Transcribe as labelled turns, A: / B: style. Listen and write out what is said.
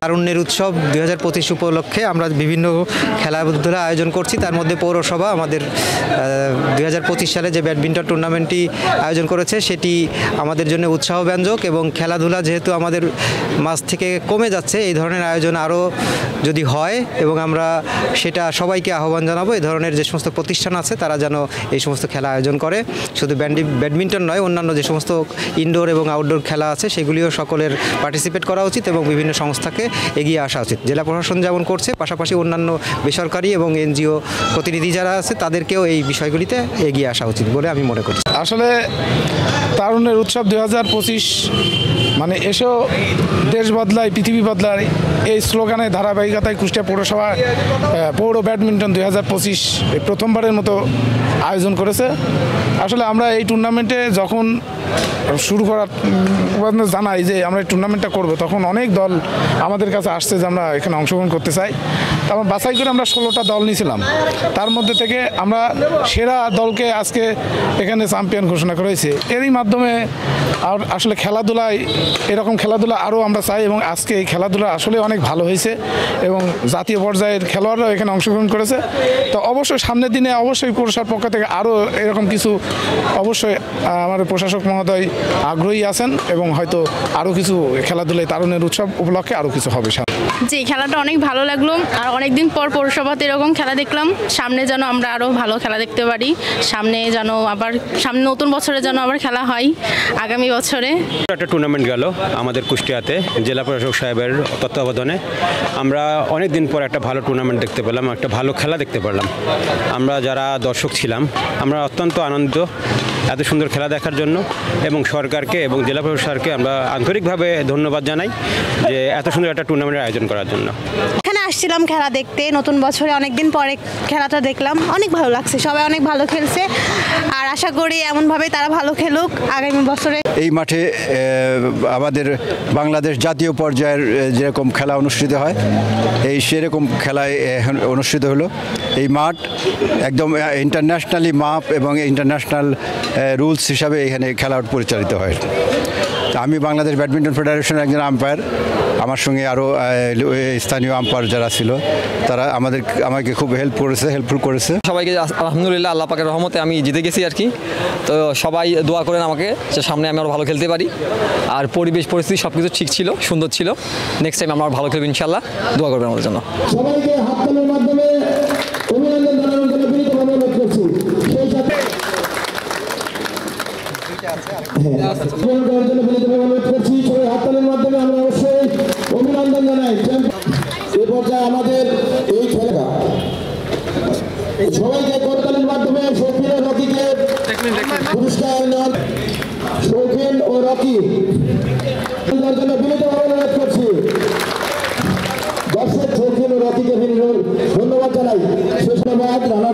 A: তারুণ্যের উৎসব 2025 উপলক্ষে আমরা বিভিন্ন খেলাধুলা আয়োজন করছি। তার মধ্যে পৌরসভা আমাদের 2025 সালে যে ব্যাডমিন্টন টুর্নামেন্টটি আয়োজন করেছে সেটি আমাদের জন্য উৎসাহব্যঞ্জক, এবং খেলাধুলা যেহেতু আমাদের মাঝ থেকে কমে যাচ্ছে, এই ধরনের আয়োজন আরও যদি হয় এবং আমরা সেটা সবাইকে আহ্বান জানাবো এই ধরনের যে সমস্ত প্রতিষ্ঠান আছে তারা যেন এই সমস্ত খেলা আয়োজন করে। শুধু ব্যাডমিন্টন নয়, অন্যান্য যে সমস্ত ইনডোর এবং আউটডোর খেলা আছে সেগুলিও সকলের পার্টিসিপেট করা উচিত এবং বিভিন্ন সংস্থাকে এগিয়ে আসা উচিত। জেলা প্রশাসন যেমন করছে, পাশাপাশি অন্যান্য বেসরকারি এবং এনজিও প্রতিনিধি যারা আছে তাদেরকেও এই বিষয়গুলিতে এগিয়ে আসা উচিত বলে আমি মনে করছি।
B: আসলে তারুণ্যের উৎসব 2025 মানে এসো দেশ বদলায় পৃথিবী বদলায়, এই স্লোগানের ধারাবাহিকতায় কুষ্টিয়া পৌরসভা পৌর ব্যাডমিন্টন 2025 এই প্রথমবারের মতো আয়োজন করেছে। আসলে আমরা এই টুর্নামেন্টে যখন শুরু করার জানাই যে আমরা এই টুর্নামেন্টটা করব, তখন অনেক দল আমাদের কাছে আসছে যে আমরা এখানে অংশগ্রহণ করতে চাই। তারপর বাছাই করে আমরা 16টা দল নিয়েছিলাম, তার মধ্যে থেকে আমরা সেরা দলকে আজকে এখানে চ্যাম্পিয়ন ঘোষণা করেছি। এরই মাধ্যমে আর আসলে খেলাধুলায় এরকম খেলাধুলা আরও আমরা চাই, এবং আজকে এই খেলাধুলা আসলে অনেক ভালো হয়েছে এবং জাতীয় পর্যায়ের খেলোয়াড়রাও এখানে অংশগ্রহণ করেছে। তো অবশ্যই সামনের দিনে অবশ্যই পৌরসভার পক্ষ থেকে আরও এরকম কিছু অবশ্যই আমাদের প্রশাসক মহোদয় আগ্রহী আছেন, এবং হয়তো আরও কিছু খেলাধুলায় তারুণ্যের উৎসব উপলক্ষে আরও কিছু হবে।
C: জি, খেলাটা অনেক ভালো লাগলো, আর অনেকদিন পর পৌরসভাতে এরকম খেলা দেখলাম। সামনে যেন আমরা আরও ভালো খেলা দেখতে পারি, সামনে যেন আবার সামনে নতুন বছরে যেন আবার খেলা হয় আগামী বছরে।
D: একটা টুর্নামেন্ট গেল আমাদের কুষ্টিয়াতে জেলা প্রশাসক সাহেবের তত্ত্বাবধানে। আমরা অনেক দিন পর একটা ভালো টুর্নামেন্ট দেখতে পেলাম, একটা ভালো খেলা দেখতে পারলাম। আমরা যারা দর্শক ছিলাম আমরা অত্যন্ত আনন্দিত এত সুন্দর খেলা দেখার জন্য, এবং সরকারকে এবং জেলা প্রশাসক স্যারকে আমরা আন্তরিকভাবে ধন্যবাদ জানাই যে এত সুন্দর একটা টুর্নামেন্টের আয়োজন করার জন্য।
E: এখানে আসছিলাম খেলা দেখতে, নতুন বছরে অনেকদিন পরে খেলাটা দেখলাম, অনেক ভালো লাগছে। সবাই অনেক ভালো খেলছে, আর আশা করি এমনভাবে তারা ভালো খেলুক আগামী বছরে।
F: এই মাঠে আমাদের বাংলাদেশ জাতীয় পর্যায়ের যেরকম খেলা অনুষ্ঠিত হয় এই সেরকম খেলায় অনুষ্ঠিত হলো। এই মাঠ একদম ইন্টারন্যাশনালি মাপ এবং ইন্টারন্যাশনাল রুলস হিসাবে এখানে খেলা পরিচালিত হয়। আমি বাংলাদেশ ব্যাডমিন্টন ফেডারেশনের একজন আম্পায়ার, আমার সঙ্গে আরও স্থানীয় আম্পায়ার যারা ছিল তারা আমাকে খুব হেল্পফুল করেছে।
G: সবাইকে আলহামদুলিল্লাহ, আল্লাহ পাকের রহমতে আমি জিতে গেছি আর কি। তো সবাই দোয়া করেন আমাকে যে সামনে আমি আরও ভালো খেলতে পারি, আর পরিবেশ পরিস্থিতি সব কিছু ঠিক ছিল, সুন্দর ছিল। নেক্সট টাইম আমরা ভালো খেলবো ইনশাল্লাহ, দোয়া করবেন আমাদের জন্য।
H: সবাইকে হাততালির মাধ্যমে অভিনন্দন জানানোর জন্য বিনীতভাবে অনুরোধ করছি। সেই সাথে হাততালির মাধ্যমে আমরা অবশ্যই অভিনন্দন জানাই। এ পর্যায়ে আমাদের এই খেলা সবাইকে করতালির মাধ্যমে শৌখিন ও রকিকে পুরস্কার নেওয়ার শৌখিন ও রকি জন্য বিনীতভাবে অনুরোধ করছি। দর্শক শৌখিন ও রকিকে ধন্যবাদ জানাই। সুস্বাদ রানা।